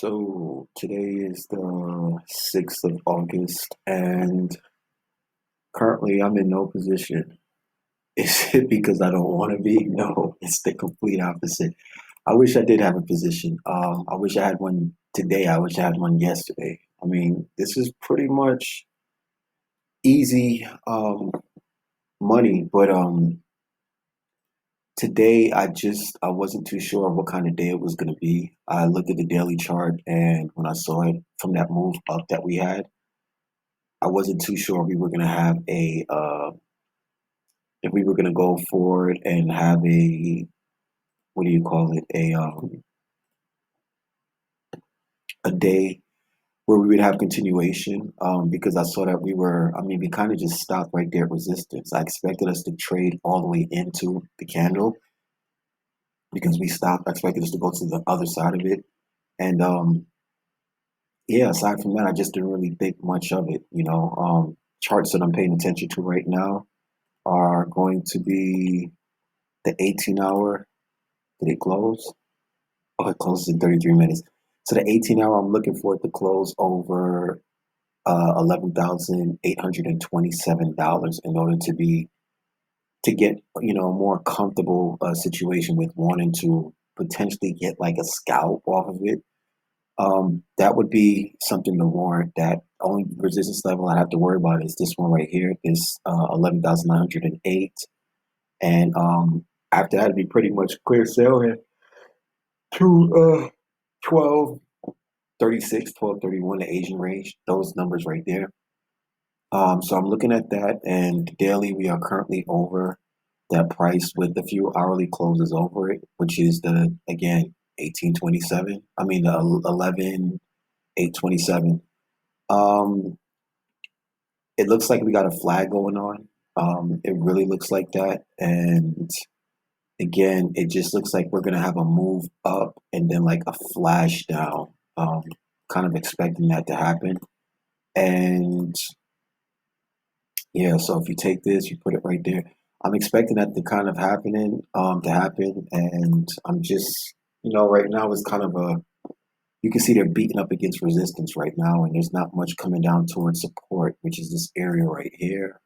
So today is the 6th of August, and currently I'm in no position. Is it because I don't want to be? No, it's the complete opposite. I wish I did have a position. I wish I had one today. I wish I had one yesterday. I mean, this is pretty much easy money, but today I wasn't too sure what kind of day it was going to be. I looked at the daily chart, and when I saw it from that move up that we had, I wasn't too sure we were gonna have if we were gonna go forward and have what do you call it a day where we would have continuation, because I saw that we kind of just stopped right there at resistance. I expected us to trade all the way into the candle because we stopped. I expected us to go to the other side of it, and yeah. Aside from that, I just didn't really think much of it. Charts that I'm paying attention to right now are going to be the 18 hour. Did it close? Oh, it closes in 33 minutes. So the 18 hour, I'm looking for it to close over $11,827 in order to get a more comfortable situation with wanting to potentially get like a scalp off of it. That would be something to warrant that. Only resistance level I have to worry about is this one right here, this 11,908, and after that, it'd be pretty much clear sailing to 1236, 1231, the Asian range, those numbers right there. So I'm looking at that, and daily we are currently over that price with a few hourly closes over it, which is the again 1827. I mean the 11,827. Um, it looks like we got a flag going on. It really looks like that, and again, it just looks like we're gonna have a move up and then like a flash down. Kind of expecting that to happen. And yeah, so if you take this, you put it right there. I'm expecting that to happen, and I'm just, right now it's kind of you can see they're beating up against resistance right now, and there's not much coming down towards support, which is this area right here.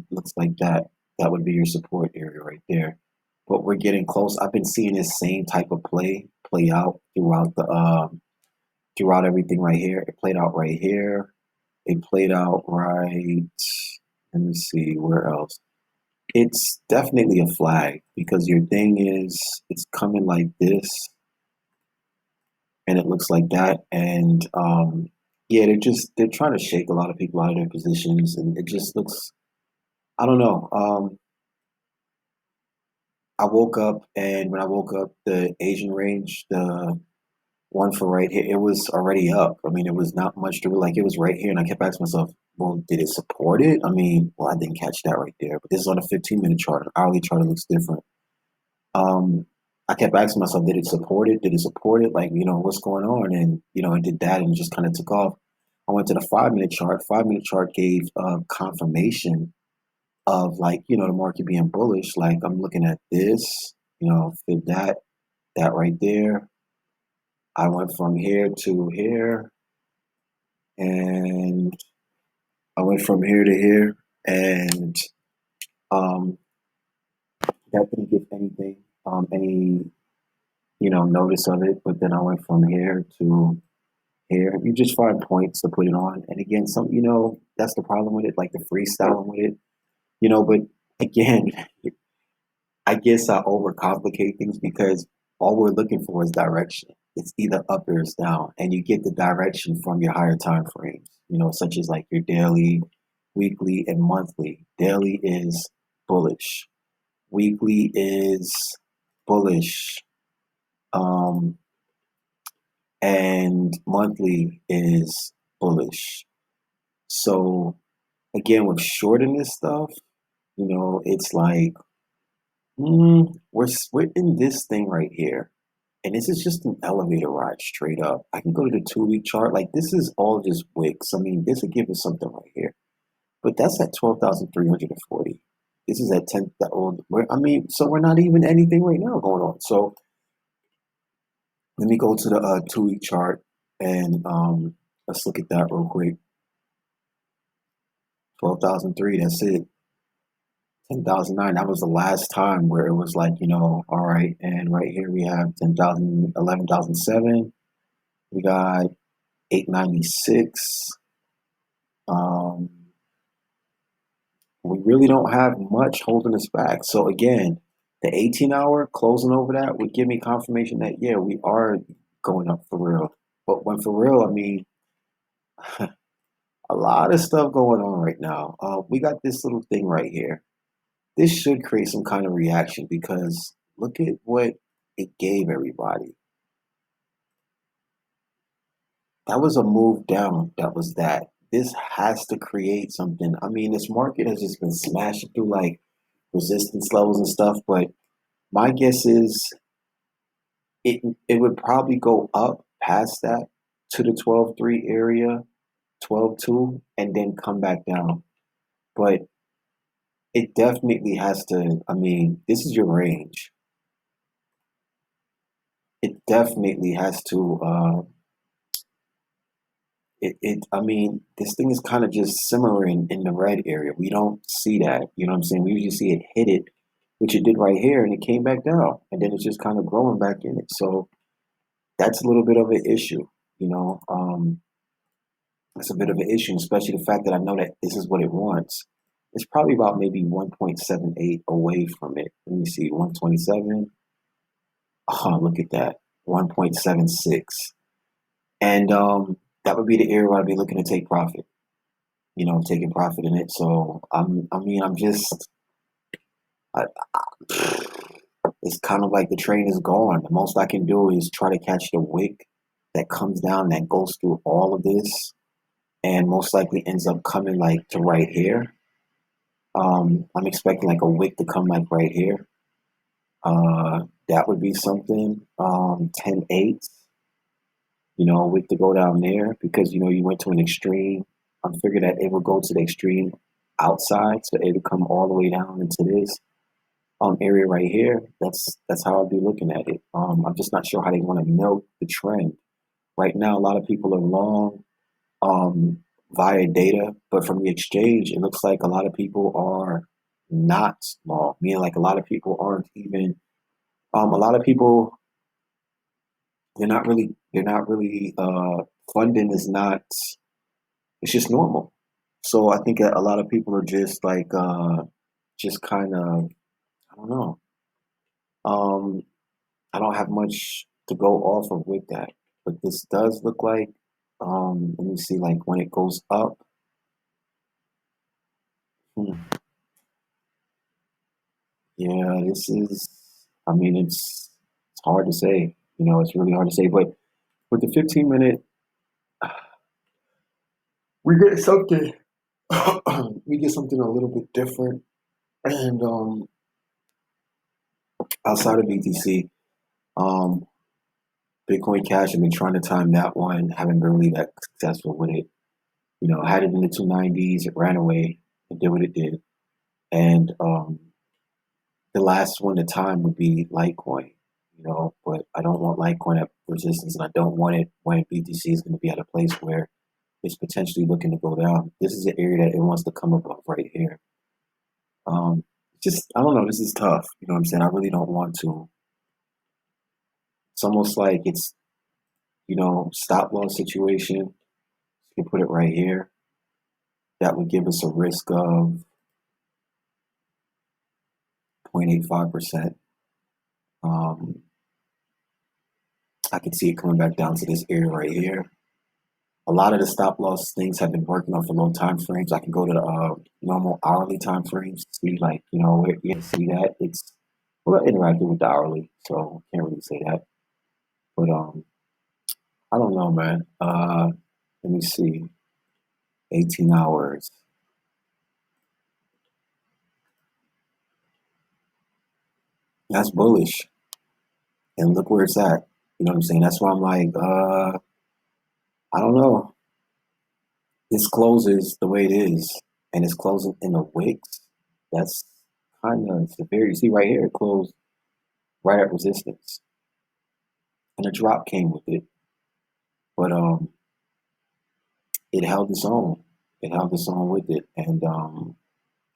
Looks like that would be your support area right there. But we're getting close. I've been seeing this same type of play out throughout everything right here. It played out right here. It played out right. Let me see where else. It's definitely a flag because your thing is it's coming like this, and it looks like that, and yeah, they're trying to shake a lot of people out of their positions, and it just looks. I don't know. I woke up, and when I woke up, the Asian range, the one for right here, it was already up. I mean, it was not much to like. It was right here, and I kept asking myself, "Well, did it support it?" I mean, well, I didn't catch that right there, but this is on a 15-minute chart. An hourly chart it looks different. Um, I kept asking myself, "Did it support it? Did it support it? Like, what's going on?" And it did that, and it just kind of took off. I went to the 5-minute chart. 5-minute chart gave confirmation of like the market being bullish. Like I'm looking at this, fit that right there. I went from here to here, and I went from here to here, and um, that didn't give anything, any notice of it. But then I went from here to here. You just find points to put it on, and again, that's the problem with it, like the freestyling with it, But again, I guess I overcomplicate things because all we're looking for is direction. It's either up or it's down, and you get the direction from your higher time frames, such as like your daily, weekly, and monthly. Daily is bullish, weekly is bullish, um, and monthly is bullish. So again, with shorting this stuff, it's like we're in this thing right here, and this is just an elevator ride straight up. I can go to the 2-week chart. Like this is all just wicks. I mean, this would give us something right here, but that's at 12,340. This is at 10. I mean, so we're not even anything right now going on. So Let me go to the 2 week chart and let's look at that real quick. 12,003, that's it. 10,009, that was the last time where it was like, all right. And right here we have 10,000, 11,007. We got 896. Um, we really don't have much holding us back. So again, the 18-hour closing over that would give me confirmation that, yeah, we are going up for real. But when for real, I mean, a lot of stuff going on right now. We got this little thing right here. This should create some kind of reaction because look at what it gave everybody. That was a move down. That was that. This has to create something. I mean, this market has just been smashing through like resistance levels and stuff, but my guess is it would probably go up past that to the 12.3 area, 12.2, and then come back down. But it definitely has to, I mean, this is your range. It definitely has to I mean, this thing is kind of just simmering in the red area. We don't see that. You know what I'm saying? We usually see it hit it, which it did right here, and it came back down. And then it's just kind of growing back in it. So that's a little bit of an issue, you know. It's a bit of an issue, especially the fact that I know that this is what it wants. It's probably about maybe 1.78 away from it. Let me see, 127. Oh, look at that. 1.76. And that would be the area where I'd be looking to take profit, taking profit in it. So I'm just, I, it's kind of like the train is gone. The most I can do is try to catch the wick that comes down that goes through all of this and most likely ends up coming like to right here. I'm expecting like a wick to come like right here. That would be something. 10.8, a wick to go down there because you went to an extreme. I figured that it would go to the extreme outside, so it would come all the way down into this area right here. That's how I'd be looking at it. I'm just not sure how they want to milk the trend. Right now, a lot of people are long um, via data, but from the exchange, it looks like a lot of people are not long. Meaning, like a lot of people aren't even. A lot of people they're not really funding is not. It's just normal. So I think a lot of people are just like just kind of I don't know. Um, I don't have much to go off of with that, but this does look like. Let me see, like when it goes up. Hmm, yeah, this is. I mean, it's hard to say. It's really hard to say. But with the 15 minute, we get something. We get something a little bit different. And outside of BTC, um, Bitcoin Cash. I've been trying to time that one. Haven't been really that successful with it. I had it in the 290s. It ran away. It did what it did. And the last one to time would be Litecoin. But I don't want Litecoin at resistance, and I don't want it when BTC is going to be at a place where it's potentially looking to go down. This is an area that it wants to come above right here. Just I don't know. This is tough. You know what I'm saying? I really don't want to. It's almost like it's stop loss situation. You can put it right here. That would give us a risk of 0.85%. Um, I can see it coming back down to this area right here. A lot of the stop loss things have been working off the low time frames. I can go to the normal hourly time frames, see like, where you see that it's well interacting with the hourly, so can't really say that. But I don't know, man. Let me see. 18 hours. That's bullish. And look where it's at. You know what I'm saying? That's why I'm like, I don't know. This closes the way it is, and it's closing in the wicks. That's kind of severe. You see right here, it closed right at resistance. and a drop came with it, but it held its own. It held its own with it, and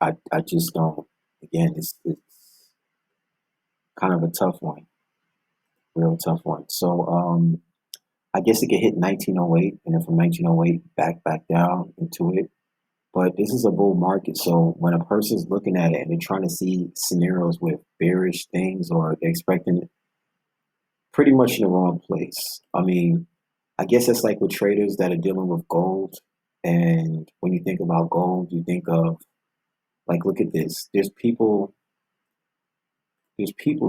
I just don't. Again, it's kind of a tough one, real tough one. So I guess it could hit 1908, and then from 1908 back down into it. But this is a bull market, so when a person's looking at it and they're trying to see scenarios with bearish things or they're expecting pretty much in the wrong place. I mean, I guess it's like with traders that are dealing with gold. And when you think about gold, you think of like, look at this. There's people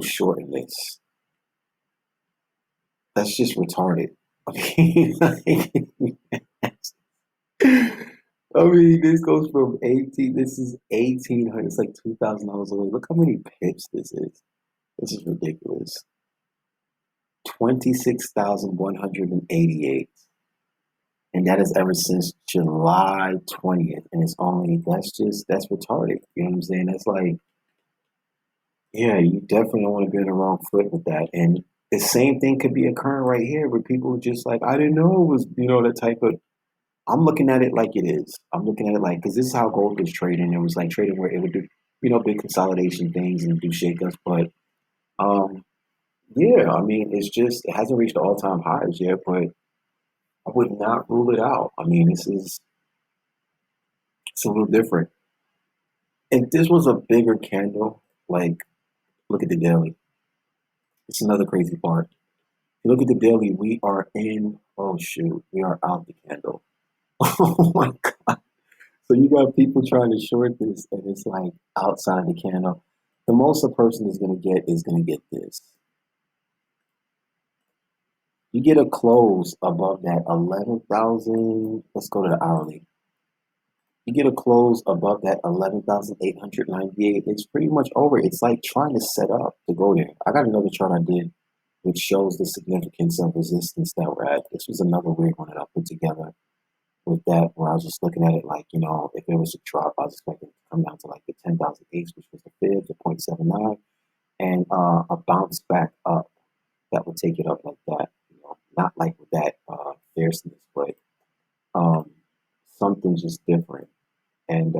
shorting this. That's just retarded. I mean, I mean, this goes from 18. This is 1800. It's like $2,000 away. Look how many pips this is. This is ridiculous. 26,188. And that is ever since July 20th. And it's only, that's retarded. You know what I'm saying? That's like, yeah, you definitely don't want to be on the wrong foot with that. And the same thing could be occurring right here where people are just like, I didn't know it was, the type of, I'm looking at it like it is. I'm looking at it like, because this is how gold was trading. It was like trading where it would do, big consolidation things and do shakeups. But um, yeah, I mean, it hasn't reached the all-time highs yet, but I would not rule it out. I mean, it's a little different. And this was a bigger candle. Like, look at the daily. It's another crazy part. You look at the daily, we are in, oh shoot, we are out the candle. Oh my God. So you got people trying to short this and it's like outside the candle. The most a person is going to get this. You get a close above that 11,000. Let's go to the hourly. You get a close above that 11,898. It's pretty much over. It's like trying to set up to go there. I got another chart I did which shows the significance of resistance that we're at. This was another weird one that I put together with that, where I was just looking at it like, if it was a drop, I was expecting it to come down to like the 10,008, which was the fib, the 0.79, and a bounce back up that would take it up like that. Not like with that fierceness, but um, something just different. And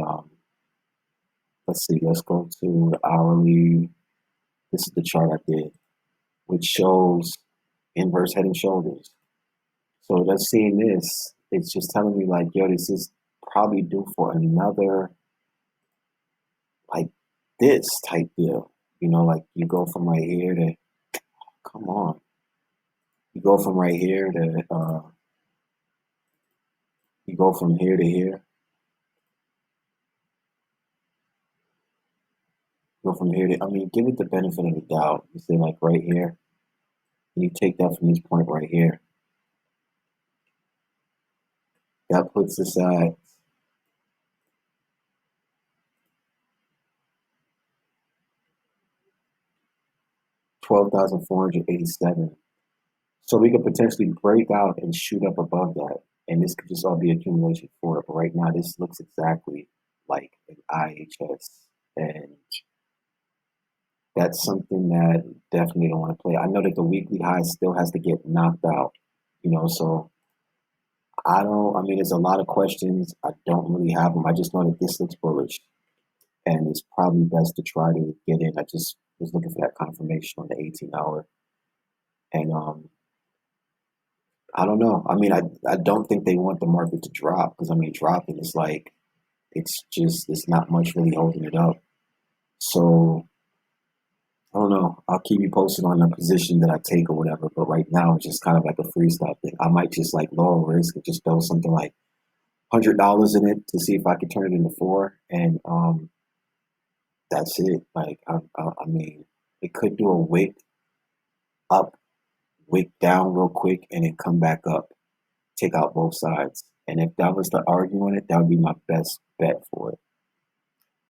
let's see, let's go to the hourly. This is the chart I did, which shows inverse head and shoulders. So just seeing this, it's just telling me like, yo, this is probably due for another like this type deal. Like you go from right here to, come on, you go from right here to, you go from here to here, go from here to, I mean, give it the benefit of the doubt. You say like right here, and you take that from this point right here. That puts us at 12,487. So we could potentially break out and shoot up above that. And this could just all be accumulation for it. But right now, this looks exactly like an IHS. And that's something that definitely don't want to play. I know that the weekly high still has to get knocked out, so I mean, there's a lot of questions. I don't really have them. I just know that this looks bullish and it's probably best to try to get in. I just was looking for that confirmation on the 18-hour. And I don't know. I mean, I don't think they want the market to drop because I mean, dropping is like it's not much really holding it up. So I don't know. I'll keep you posted on the position that I take or whatever. But right now, it's just kind of like a freestyle thing. I might just like lower risk and just throw something like $100 in it to see if I can turn it into four, and that's it. Like I mean, it could do a wick up, wick down real quick, and then come back up, take out both sides. And if that was to argue on it, that would be my best bet for it.